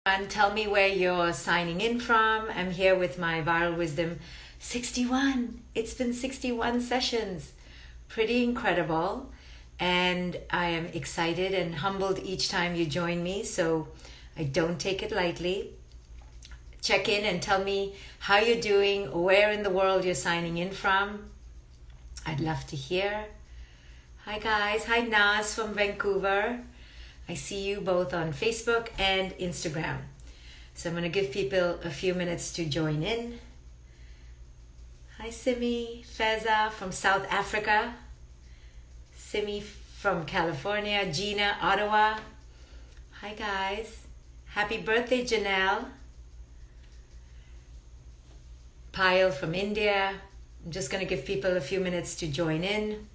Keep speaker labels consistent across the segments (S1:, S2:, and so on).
S1: And tell me where you're signing in from. I'm here with my Viral Wisdom 61. It's been 61 sessions. Pretty incredible. And I am excited and humbled each time you join me, so I don't take it lightly. Check in and tell me how you're doing, where in the world you're signing in from. I'd love to hear. Hi guys. Hi Naz from Vancouver. I see you both on Facebook and Instagram. So I'm going to give people a few minutes to join in. Hi Simi, Feza from South Africa. Simi from California, Gina, Ottawa. Hi guys. Happy birthday, Janelle. Pyle from India. I'm just going to give people a few minutes to join in.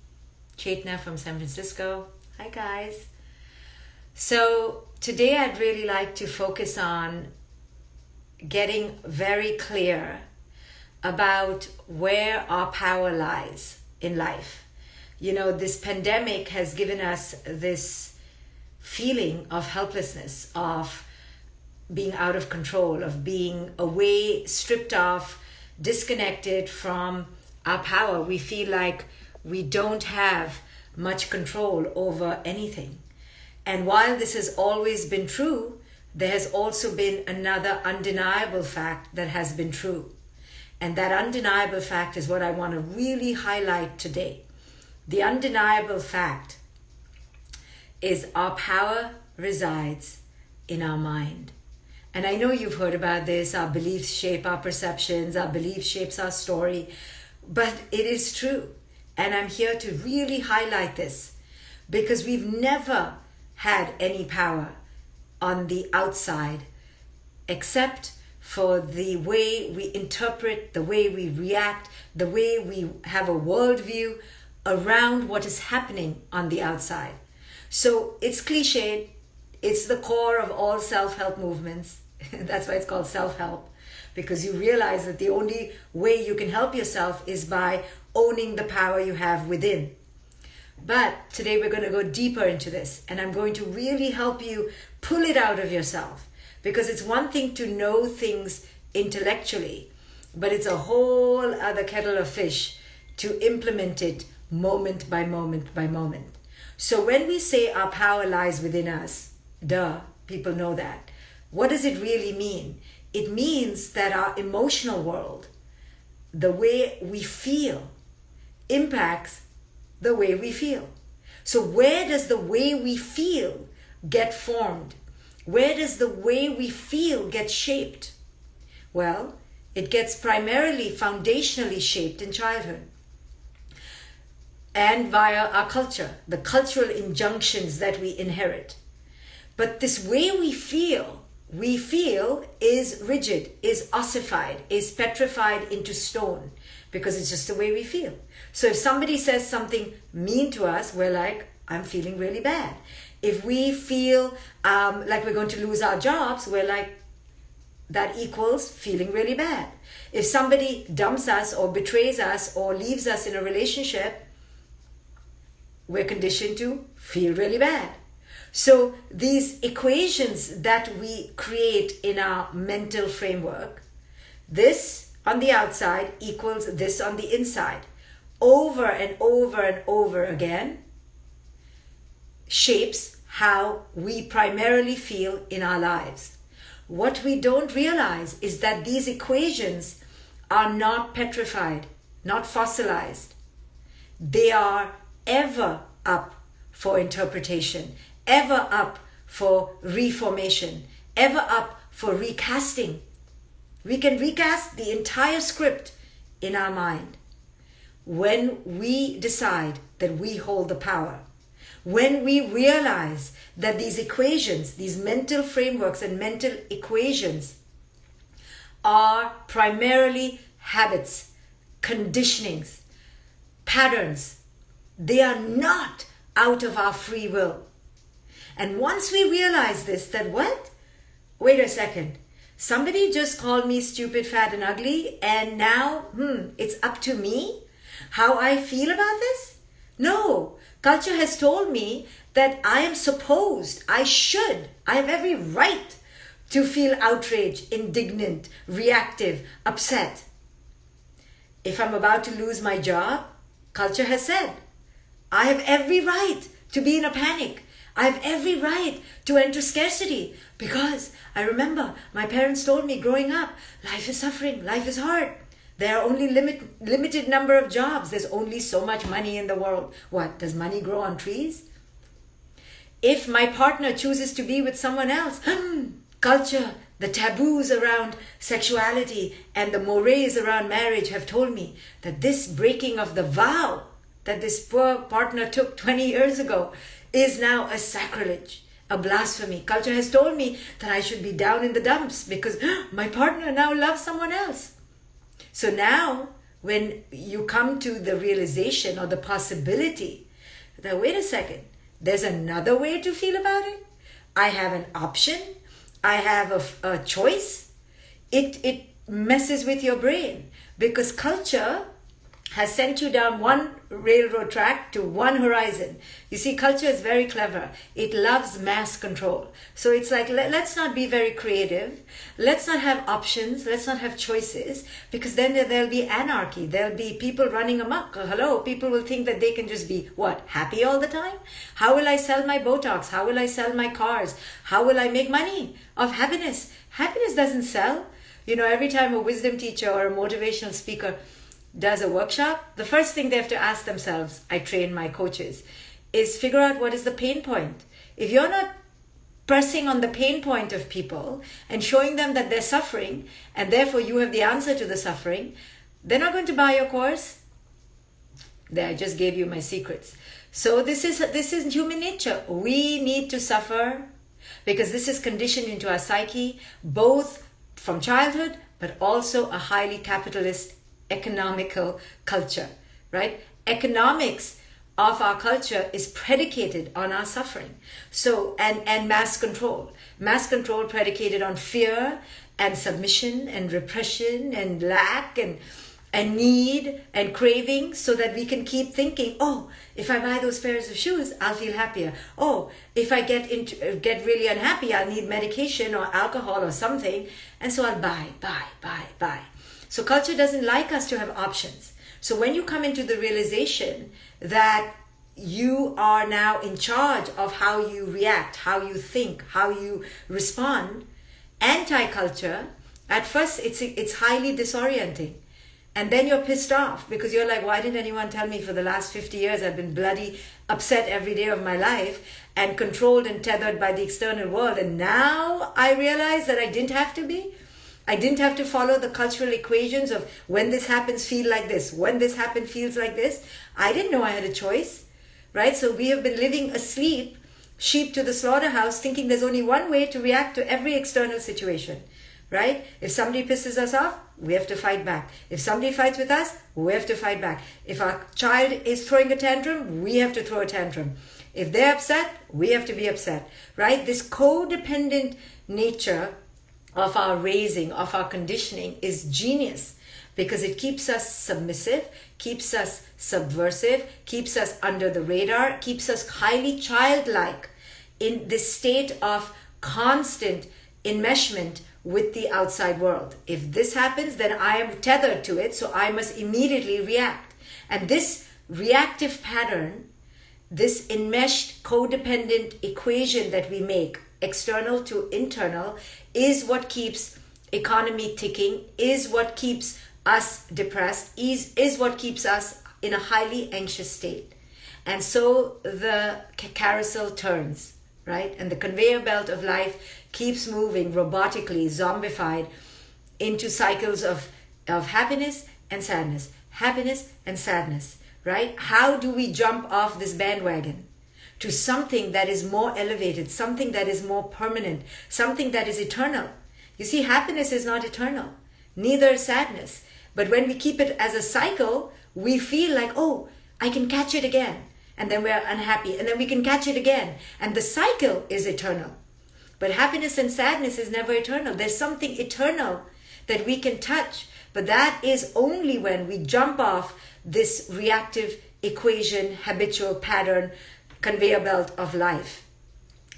S1: Chetna from San Francisco. Hi guys. So today I'd really like to focus on getting very clear about where our power lies in life. You know, this pandemic has given us this feeling of helplessness, of being out of control, of being away, stripped off, disconnected from our power. We feel like we don't have much control over anything. And while this has always been true, there has also been another undeniable fact that has been true. And that undeniable fact is what I want to really highlight today. The undeniable fact is our power resides in our mind. And I know you've heard about this. Our beliefs shape our perceptions. Our belief shapes our story. But it is true. And I'm here to really highlight this because we've never had any power on the outside except for the way we interpret, the way we react, the way we have a worldview around what is happening on the outside. So it's cliched, it's the core of all self-help movements. That's why it's called self-help, because you realize that the only way you can help yourself is by owning the power you have within. But today we're going to go deeper into this, and I'm going to really help you pull it out of yourself, because it's one thing to know things intellectually, but it's a whole other kettle of fish to implement it moment by moment by moment. So when we say our power lies within us, people know that. What does it really mean? It means that our emotional world, the way we feel, impacts the way we feel. So where does the way we feel get formed? Where does the way we feel get shaped? Well, it gets primarily foundationally shaped in childhood and via our culture, the cultural injunctions that we inherit. But this way we feel is rigid, is ossified, is petrified into stone, because it's just the way we feel. So if somebody says something mean to us, we're like, I'm feeling really bad. If we feel like we're going to lose our jobs, we're like, that equals feeling really bad. If somebody dumps us or betrays us or leaves us in a relationship, we're conditioned to feel really bad. So these equations that we create in our mental framework, this on the outside equals this on the inside, over and over and over again, shapes how we primarily feel in our lives. What we don't realize is that these equations are not petrified, not fossilized. They are ever up for interpretation, ever up for reformation, ever up for recasting. We can recast the entire script in our mind when we decide that we hold the power. When we realize that these equations, these mental frameworks and mental equations are primarily habits, conditionings, patterns. They are not out of our free will. And once we realize this, that what? Wait a second. Somebody just called me stupid, fat, and ugly, and now, it's up to me how I feel about this? No. Culture has told me that I am supposed, I should, I have every right to feel outraged, indignant, reactive, upset. If I'm about to lose my job, culture has said, I have every right to be in a panic. I have every right to enter scarcity, because I remember my parents told me growing up, life is suffering, life is hard. There are only limited number of jobs. There's only so much money in the world. What, does money grow on trees? If my partner chooses to be with someone else, culture, the taboos around sexuality and the mores around marriage have told me that this breaking of the vow that this poor partner took 20 years ago is now a sacrilege, a blasphemy. Culture has told me that I should be down in the dumps because my partner now loves someone else. So now when you come to the realization or the possibility that, wait a second, there's another way to feel about it. I have an option. I have a choice. It messes with your brain because culture has sent you down one railroad track to one horizon. You see, culture is very clever. It loves mass control. So it's like, let's not be very creative. Let's not have options. Let's not have choices, because then there'll be anarchy. There'll be people running amok. Hello, people will think that they can just be, what, happy all the time? How will I sell my Botox? How will I sell my cars? How will I make money of happiness? Happiness doesn't sell. You know, every time a wisdom teacher or a motivational speaker does a workshop, the first thing they have to ask themselves, I train my coaches, is figure out what is the pain point. If you're not pressing on the pain point of people and showing them that they're suffering and therefore you have the answer to the suffering, they're not going to buy your course. There, I just gave you my secrets. So this is human nature. We need to suffer because this is conditioned into our psyche, both from childhood but also a highly capitalist economical culture, right? Economics of our culture is predicated on our suffering. So, and mass control predicated on fear and submission and repression and lack and need and craving, so that we can keep thinking, oh, if I buy those pairs of shoes, I'll feel happier. Oh, if I get really unhappy, I'll need medication or alcohol or something, and so I'll buy. So culture doesn't like us to have options. So when you come into the realization that you are now in charge of how you react, how you think, how you respond, anti-culture, at first it's highly disorienting. And then you're pissed off because you're like, why didn't anyone tell me for the last 50 years I've been bloody upset every day of my life and controlled and tethered by the external world. And now I realize that I didn't have to be. I didn't have to follow the cultural equations of when this happens, feel like this. When this happens, feels like this. I didn't know I had a choice, right? So we have been living asleep, sheep to the slaughterhouse, thinking there's only one way to react to every external situation, right? If somebody pisses us off, we have to fight back. If somebody fights with us, we have to fight back. If our child is throwing a tantrum, we have to throw a tantrum. If they're upset, we have to be upset, right? This codependent nature of our raising, of our conditioning is genius, because it keeps us submissive, keeps us subversive, keeps us under the radar, keeps us highly childlike in this state of constant enmeshment with the outside world. If this happens, then I am tethered to it, so I must immediately react. And this reactive pattern, this enmeshed codependent equation that we make, external to internal, is what keeps economy ticking, is what keeps us depressed, is what keeps us in a highly anxious state. And so the carousel turns, right? And the conveyor belt of life keeps moving robotically, zombified into cycles of happiness and sadness, right? How do we jump off this bandwagon to something that is more elevated, something that is more permanent, something that is eternal? You see, happiness is not eternal, neither is sadness. But when we keep it as a cycle, we feel like, oh, I can catch it again. And then we're unhappy. And then we can catch it again. And the cycle is eternal. But happiness and sadness is never eternal. There's something eternal that we can touch. But that is only when we jump off this reactive equation, habitual pattern, conveyor belt of life.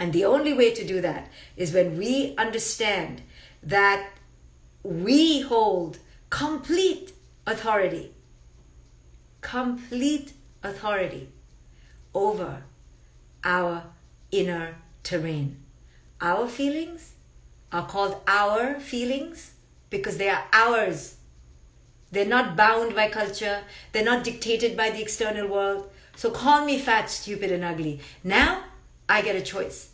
S1: And the only way to do that is when we understand that we hold complete authority over our inner terrain. Our feelings are called our feelings because they are ours. They're not bound by culture. They're not dictated by the external world. So call me fat, stupid, and ugly. Now I get a choice.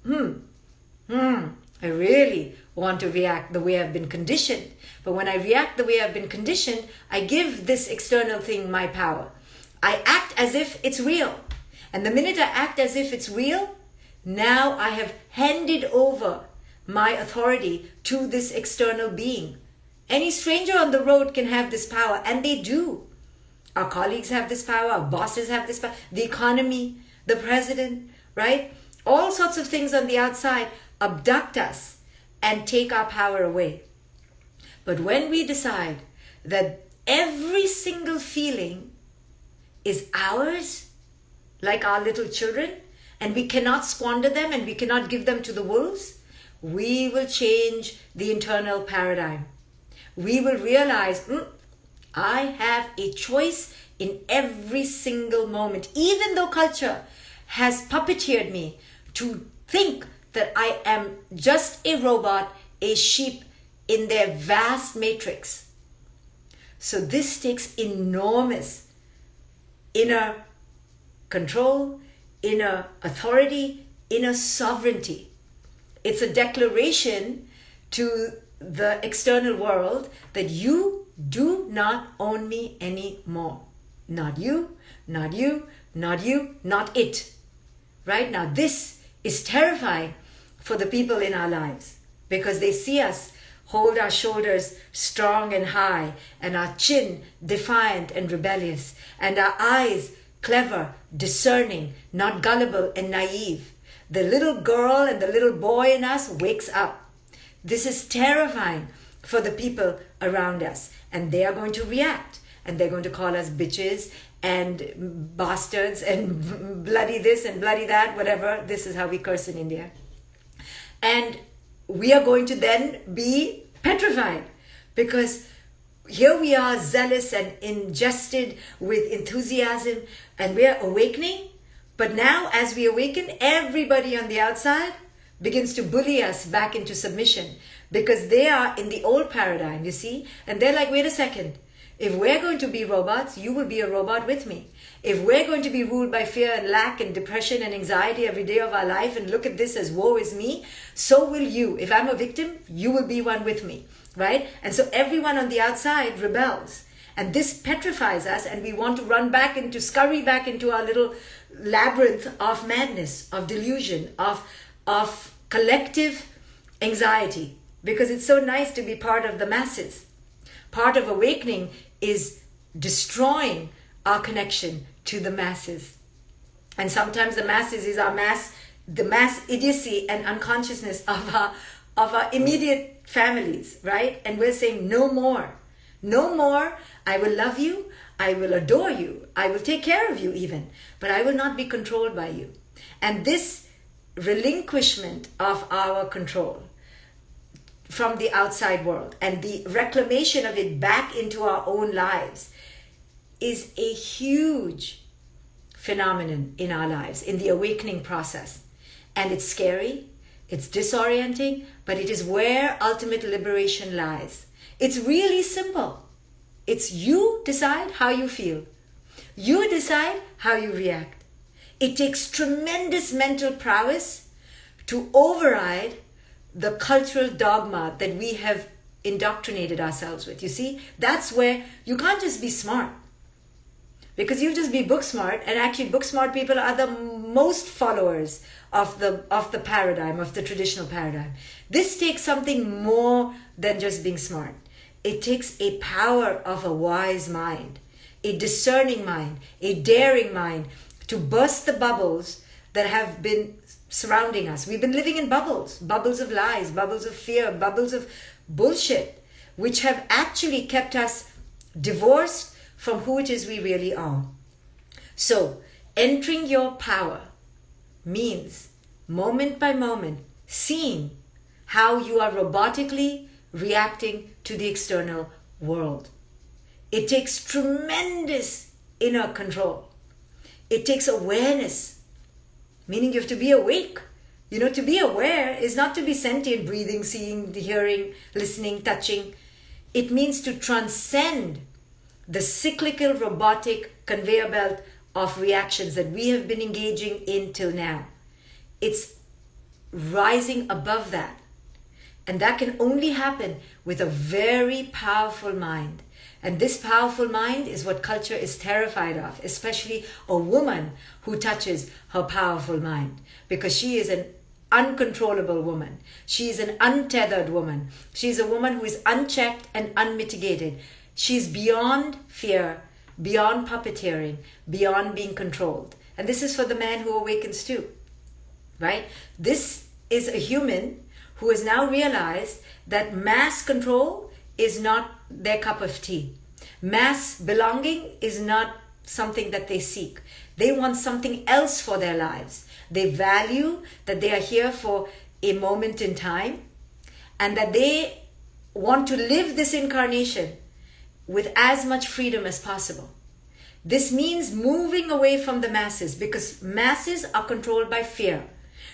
S1: I really want to react the way I've been conditioned. But when I react the way I've been conditioned, I give this external thing my power. I act as if it's real. And the minute I act as if it's real, now I have handed over my authority to this external being. Any stranger on the road can have this power, and they do. Our colleagues have this power, our bosses have this power, the economy, the president, right? All sorts of things on the outside abduct us and take our power away. But when we decide that every single feeling is ours, like our little children, and we cannot squander them and we cannot give them to the wolves, we will change the internal paradigm. We will realize, I have a choice in every single moment, even though culture has puppeteered me to think that I am just a robot, a sheep in their vast matrix. So this takes enormous inner control, inner authority, inner sovereignty. It's a declaration to the external world that you do not own me anymore. Not you, not you, not you, not it. Right now, this is terrifying for the people in our lives because they see us hold our shoulders strong and high and our chin defiant and rebellious and our eyes clever, discerning, not gullible and naive. The little girl and the little boy in us wakes up. This is terrifying for the people around us, and they are going to react, and they're going to call us bitches and bastards and bloody this and bloody that, whatever. This is how we curse in India. And we are going to then be petrified because here we are zealous and ingested with enthusiasm and we are awakening. But now as we awaken, everybody on the outside begins to bully us back into submission because they are in the old paradigm, you see? And they're like, wait a second. If we're going to be robots, you will be a robot with me. If we're going to be ruled by fear and lack and depression and anxiety every day of our life and look at this as woe is me, so will you. If I'm a victim, you will be one with me, right? And so everyone on the outside rebels. And this petrifies us and we want to scurry back into our little labyrinth of madness, of delusion, of collective anxiety. Because it's so nice to be part of the masses. Part of awakening is destroying our connection to the masses. And sometimes the masses is the mass idiocy and unconsciousness of our immediate families, right? And we're saying no more. No more. I will love you. I will adore you. I will take care of you even. But I will not be controlled by you. And this relinquishment of our control from the outside world and the reclamation of it back into our own lives is a huge phenomenon in our lives, in the awakening process. And it's scary, it's disorienting, but it is where ultimate liberation lies. It's really simple. It's you decide how you feel. You decide how you react. It takes tremendous mental prowess to override the cultural dogma that we have indoctrinated ourselves with. You see, that's where you can't just be smart. Because you just be book smart, and actually book smart people are the most followers of the paradigm, of the traditional paradigm. This takes something more than just being smart. It takes a power of a wise mind, a discerning mind, a daring mind to burst the bubbles that have been surrounding us. We've been living in bubbles of lies, bubbles of fear, bubbles of bullshit, which have actually kept us divorced from who it is we really are. So, entering your power means moment by moment, seeing how you are robotically reacting to the external world. It takes tremendous inner control. It takes awareness, meaning you have to be awake. To be aware is not to be sentient, breathing, seeing, hearing, listening, touching. It means to transcend the cyclical, robotic conveyor belt of reactions that we have been engaging in till now. It's rising above that. And that can only happen with a very powerful mind. And this powerful mind is what culture is terrified of, especially a woman who touches her powerful mind, because she is an uncontrollable woman. She is an untethered woman. She is a woman who is unchecked and unmitigated. She is beyond fear, beyond puppeteering, beyond being controlled. And this is for the man who awakens too, right? This is a human who has now realized that mass control is not their cup of tea. Mass belonging is not something that they seek. They want something else for their lives. They value that they are here for a moment in time and that they want to live this incarnation with as much freedom as possible. This means moving away from the masses, because masses are controlled by fear.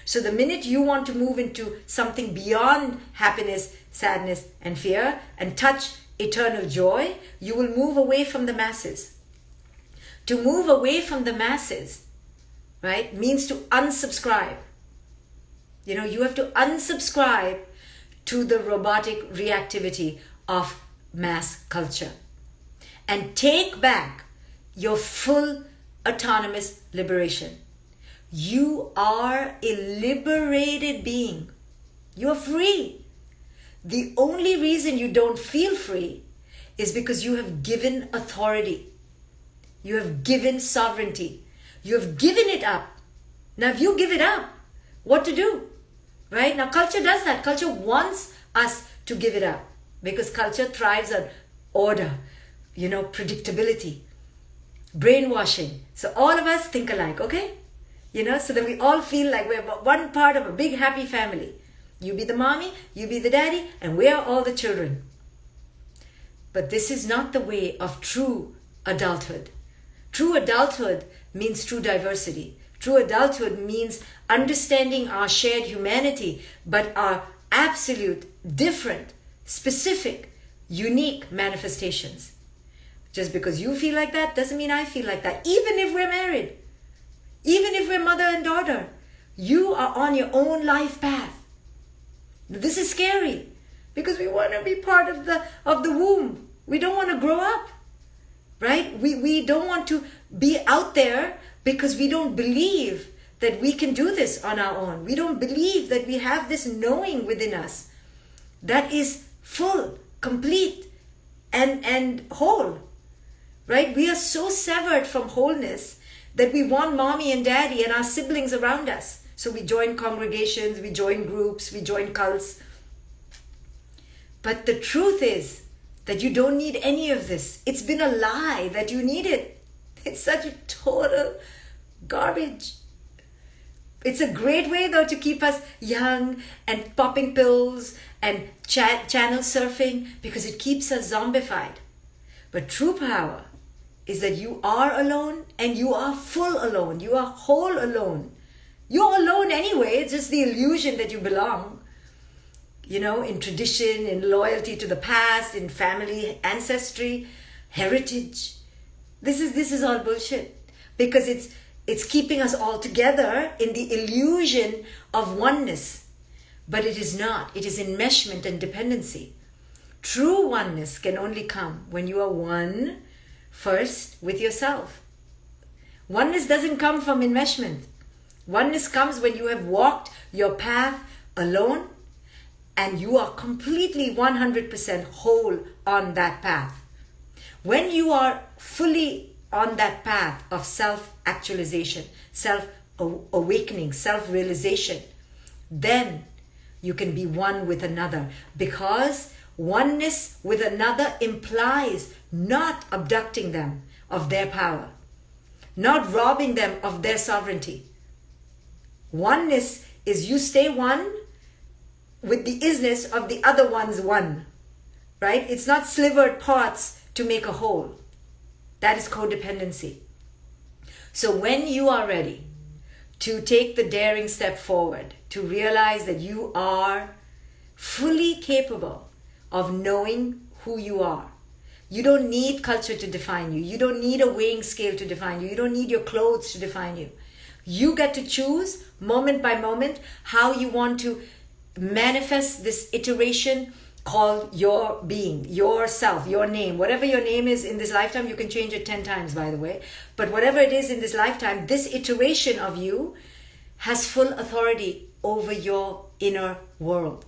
S1: So the minute you want to move into something beyond happiness, sadness, and fear and touch eternal joy, you will move away from the masses. To move away from the masses, right, means to unsubscribe. You have to unsubscribe to the robotic reactivity of mass culture and take back your full autonomous liberation. You are a liberated being. You are free. The only reason you don't feel free is because you have given authority. You have given sovereignty. You have given it up. Now, if you give it up, what to do? Right? Now, culture does that. Culture wants us to give it up because culture thrives on order, predictability, brainwashing. So all of us think alike, okay? So that we all feel like we're one part of a big happy family. You be the mommy, you be the daddy, and we are all the children. But this is not the way of true adulthood. True adulthood means true diversity. True adulthood means understanding our shared humanity, but our absolute, different, specific, unique manifestations. Just because you feel like that doesn't mean I feel like that. Even if we're married, even if we're mother and daughter, you are on your own life path. This is scary because we want to be part of the womb. We don't want to grow up, right? We don't want to be out there because we don't believe that we can do this on our own. We don't believe that we have this knowing within us that is full, complete, and whole, right? We are so severed from wholeness that we want mommy and daddy and our siblings around us. So we join congregations, we join groups, we join cults. But the truth is that you don't need any of this. It's been a lie that you need it. It's such a total garbage. It's a great way though to keep us young and popping pills and channel surfing because it keeps us zombified. But true power is that you are alone and you are full alone. You are whole alone. You're alone anyway. It's just the illusion that you belong. In tradition, in loyalty to the past, in family, ancestry, heritage. This is all bullshit. Because it's keeping us all together in the illusion of oneness. But it is not. It is enmeshment and dependency. True oneness can only come when you are one first with yourself. Oneness doesn't come from enmeshment. Oneness comes when you have walked your path alone and you are completely 100% whole on that path. When you are fully on that path of self-actualization, self-awakening, self-realization, then you can be one with another, because oneness with another implies not abducting them of their power, not robbing them of their sovereignty. Oneness is you stay one with the isness of the other one's one, right? It's not slivered parts to make a whole. That is codependency. So when you are ready to take the daring step forward, to realize that you are fully capable of knowing who you are. You don't need culture to define you. You don't need a weighing scale to define you. You don't need your clothes to define you. You get to choose moment by moment how you want to manifest this iteration called your being, yourself, your name. Whatever your name is in this lifetime, you can change it 10 times, by the way. But whatever it is in this lifetime, this iteration of you has full authority over your inner world.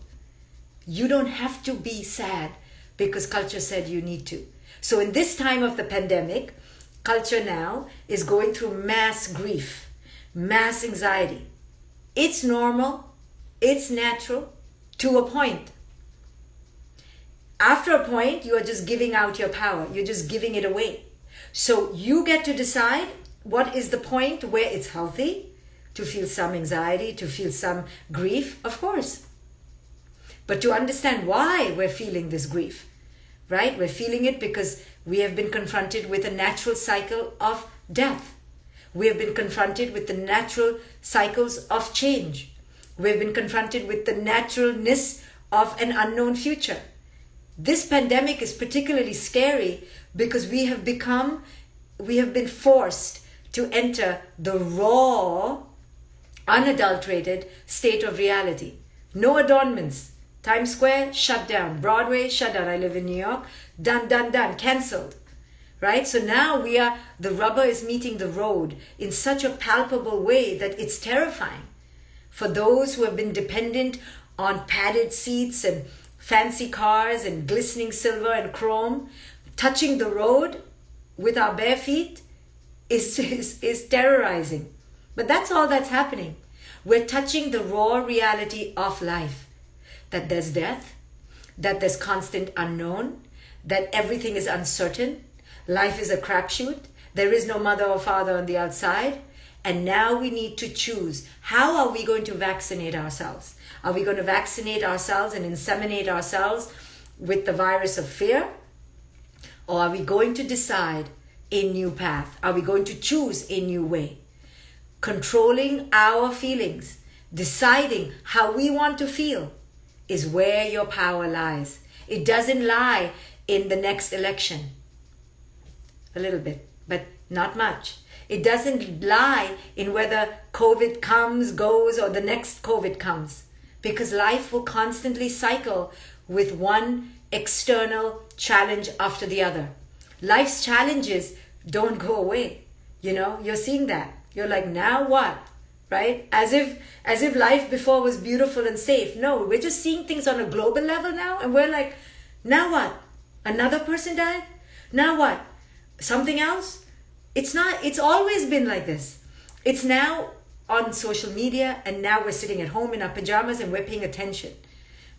S1: You don't have to be sad because culture said you need to. So in this time of the pandemic, culture now is going through mass grief, mass anxiety. It's normal, it's natural to a point. After a point, you are just giving out your power. You're just giving it away. So you get to decide what is the point where it's healthy to feel some anxiety, to feel some grief, of course. But to understand why we're feeling this grief, right? We're feeling it because we have been confronted with a natural cycle of death. We have been confronted with the natural cycles of change. We've been confronted with the naturalness of an unknown future. This pandemic is particularly scary because we have been forced to enter the raw, unadulterated state of reality. No adornments. Times Square, shut down. Broadway, shut down. I live in New York. Done, cancelled. Right? So now the rubber is meeting the road in such a palpable way that it's terrifying. For those who have been dependent on padded seats and fancy cars and glistening silver and chrome, touching the road with our bare feet is terrorizing. But that's all that's happening. We're touching the raw reality of life. That there's death, that there's constant unknown, that everything is uncertain, life is a crapshoot, there is no mother or father on the outside, and now we need to choose. How are we going to vaccinate ourselves? Are we going to vaccinate ourselves and inseminate ourselves with the virus of fear? Or are we going to decide a new path? Are we going to choose a new way? Controlling our feelings, deciding how we want to feel, is where your power lies. It doesn't lie in the next election. A little bit, but not much. It doesn't lie in whether COVID comes, goes, or the next COVID comes. Because life will constantly cycle with one external challenge after the other. Life's challenges don't go away. You're seeing that. You're like, now what? Right? As if life before was beautiful and safe. No, we're just seeing things on a global level now, and we're like, now what? Another person died? Now what? Something else? It's always been like this. It's now on social media, and now we're sitting at home in our pajamas and we're paying attention.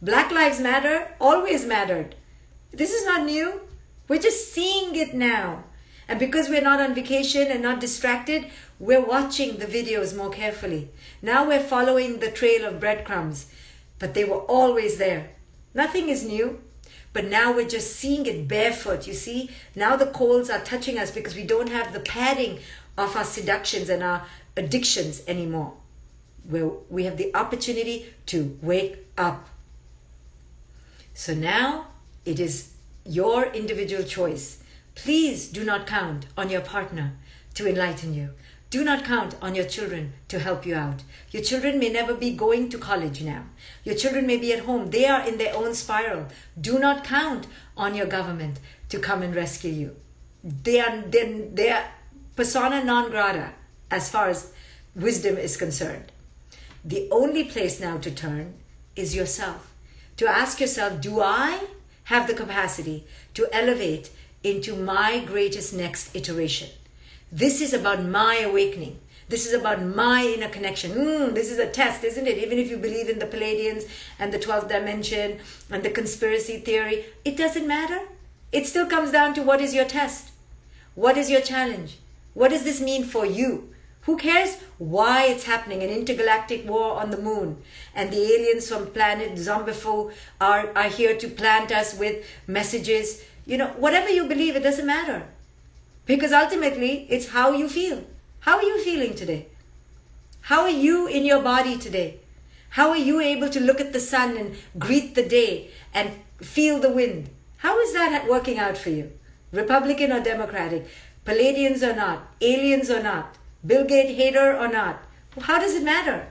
S1: Black Lives Matter always mattered. This is not new. We're just seeing it now. And because we're not on vacation and not distracted, we're watching the videos more carefully. Now we're following the trail of breadcrumbs, but they were always there. Nothing is new, but now we're just seeing it barefoot, you see? Now the coals are touching us because we don't have the padding of our seductions and our addictions anymore. We have the opportunity to wake up. So now it is your individual choice. Please do not count on your partner to enlighten you. Do not count on your children to help you out. Your children may never be going to college now. Your children may be at home. They are in their own spiral. Do not count on your government to come and rescue you. They are persona non grata as far as wisdom is concerned. The only place now to turn is yourself. To ask yourself, do I have the capacity to elevate into my greatest next iteration? This is about my awakening. This is about my inner connection. This is a test, isn't it? Even if you believe in the Palladians and the 12th dimension and the conspiracy theory, it doesn't matter. It still comes down to what is your test? What is your challenge? What does this mean for you? Who cares why it's happening? An intergalactic war on the moon, and the aliens from planet Zombifu are here to plant us with messages. Whatever you believe, it doesn't matter. Because ultimately, it's how you feel. How are you feeling today? How are you in your body today? How are you able to look at the sun and greet the day and feel the wind? How is that working out for you? Republican or Democratic? Palladians or not? Aliens or not? Bill Gates hater or not? How does it matter?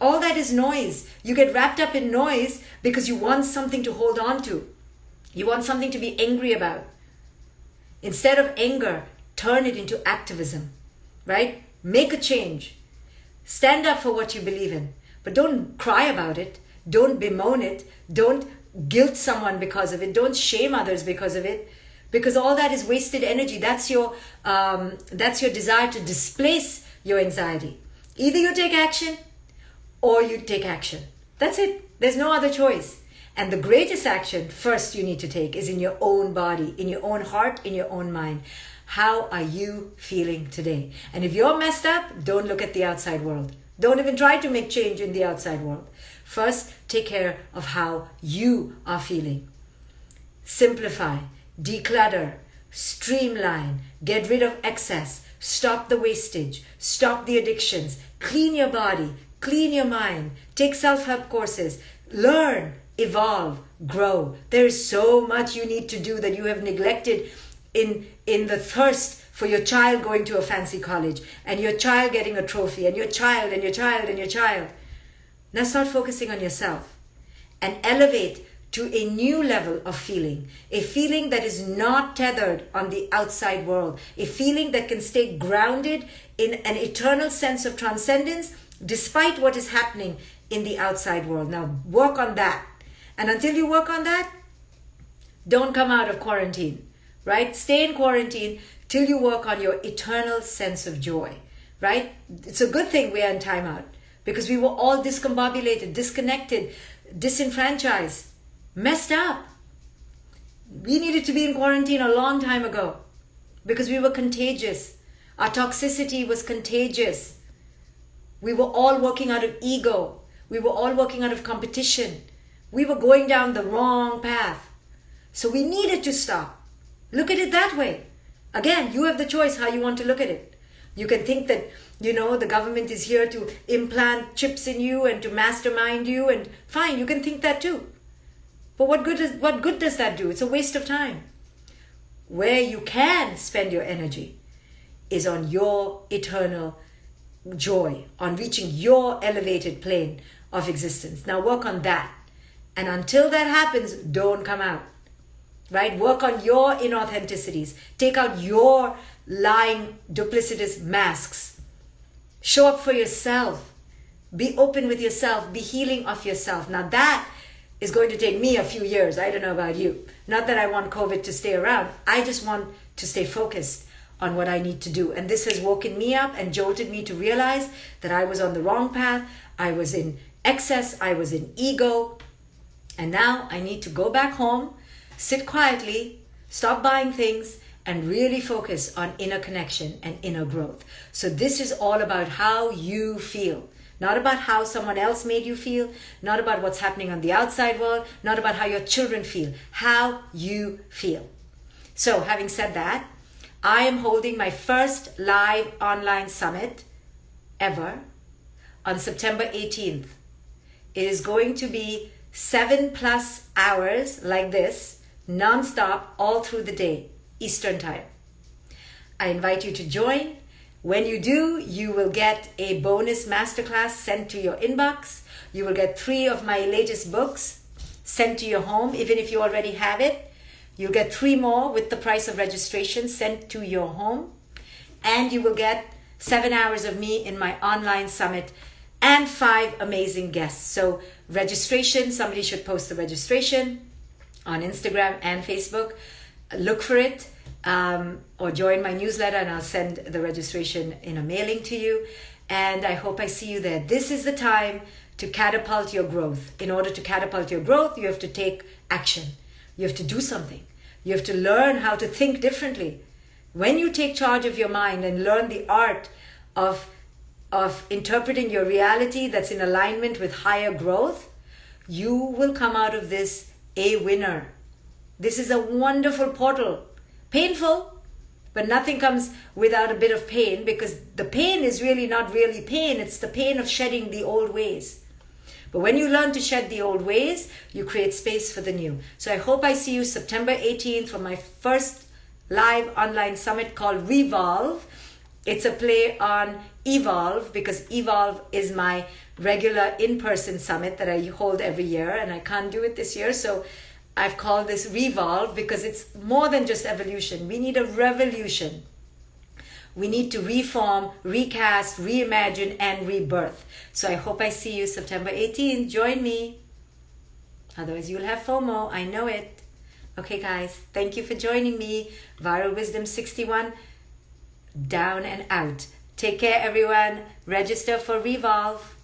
S1: All that is noise. You get wrapped up in noise because you want something to hold on to. You want something to be angry about. Instead of anger, turn it into activism, right? Make a change. Stand up for what you believe in, but don't cry about it. Don't bemoan it. Don't guilt someone because of it. Don't shame others because of it, because all that is wasted energy. That's your desire to displace your anxiety. Either you take action or you take action. That's it. There's no other choice. And the greatest action first you need to take is in your own body, in your own heart, in your own mind. How are you feeling today? And if you're messed up, don't look at the outside world. Don't even try to make change in the outside world. First, take care of how you are feeling. Simplify, declutter, streamline, get rid of excess, stop the wastage, stop the addictions, clean your body, clean your mind, take self-help courses, learn, evolve, grow. There is so much you need to do that you have neglected in the thirst for your child going to a fancy college and your child getting a trophy and your child and your child and your child. Now start focusing on yourself and elevate to a new level of feeling, a feeling that is not tethered on the outside world, a feeling that can stay grounded in an eternal sense of transcendence despite what is happening in the outside world. Now work on that. And until you work on that, don't come out of quarantine, right? Stay in quarantine till you work on your eternal sense of joy, right? It's a good thing we are in timeout because we were all discombobulated, disconnected, disenfranchised, messed up. We needed to be in quarantine a long time ago because we were contagious. Our toxicity was contagious. We were all working out of ego. We were all working out of competition. We were going down the wrong path. So we needed to stop. Look at it that way. Again, you have the choice how you want to look at it. You can think that, the government is here to implant chips in you and to mastermind you, and fine, you can think that too. But what good does that do? It's a waste of time. Where you can spend your energy is on your eternal joy, on reaching your elevated plane of existence. Now work on that. And until that happens, don't come out, right? Work on your inauthenticities. Take out your lying, duplicitous masks. Show up for yourself. Be open with yourself. Be healing of yourself. Now that is going to take me a few years. I don't know about you. Not that I want COVID to stay around. I just want to stay focused on what I need to do. And this has woken me up and jolted me to realize that I was on the wrong path. I was in excess. I was in ego. And now I need to go back home, sit quietly, stop buying things, and really focus on inner connection and inner growth. So this is all about how you feel. Not about how someone else made you feel, not about what's happening on the outside world, not about how your children feel, how you feel. So having said that, I am holding my first live online summit ever on September 18th. It is going to be 7+ hours like this, non-stop, all through the day, Eastern Time. I invite you to join. When you do, you will get a bonus masterclass sent to your inbox. You will get 3 of my latest books sent to your home, even if you already have it. You'll get 3 more with the price of registration sent to your home. And you will get 7 hours of me in my online summit and 5 amazing guests. So registration, somebody should post the registration on Instagram and Facebook. Look for it or join my newsletter and I'll send the registration in a mailing to you. And I hope I see you there. This is the time to catapult your growth. In order to catapult your growth, you have to take action. You have to do something. You have to learn how to think differently. When you take charge of your mind and learn the art of of interpreting your reality that's in alignment with higher growth, you will come out of this a winner. This is a wonderful portal. Painful, but nothing comes without a bit of pain, because the pain is really not really pain. It's the pain of shedding the old ways. But when you learn to shed the old ways, you create space for the new. So I hope I see you September 18th for my first live online summit called Revolve. It's a play on Evolve, because Evolve is my regular in-person summit that I hold every year, and I can't do it this year. So I've called this Revolve because it's more than just evolution. We need a revolution. We need to reform, recast, reimagine, and rebirth. So I hope I see you September 18th. Join me. Otherwise, you'll have FOMO. I know it. Okay, guys. Thank you for joining me. Viral Wisdom 61. Down and out. Take care, everyone. Register for Revolve.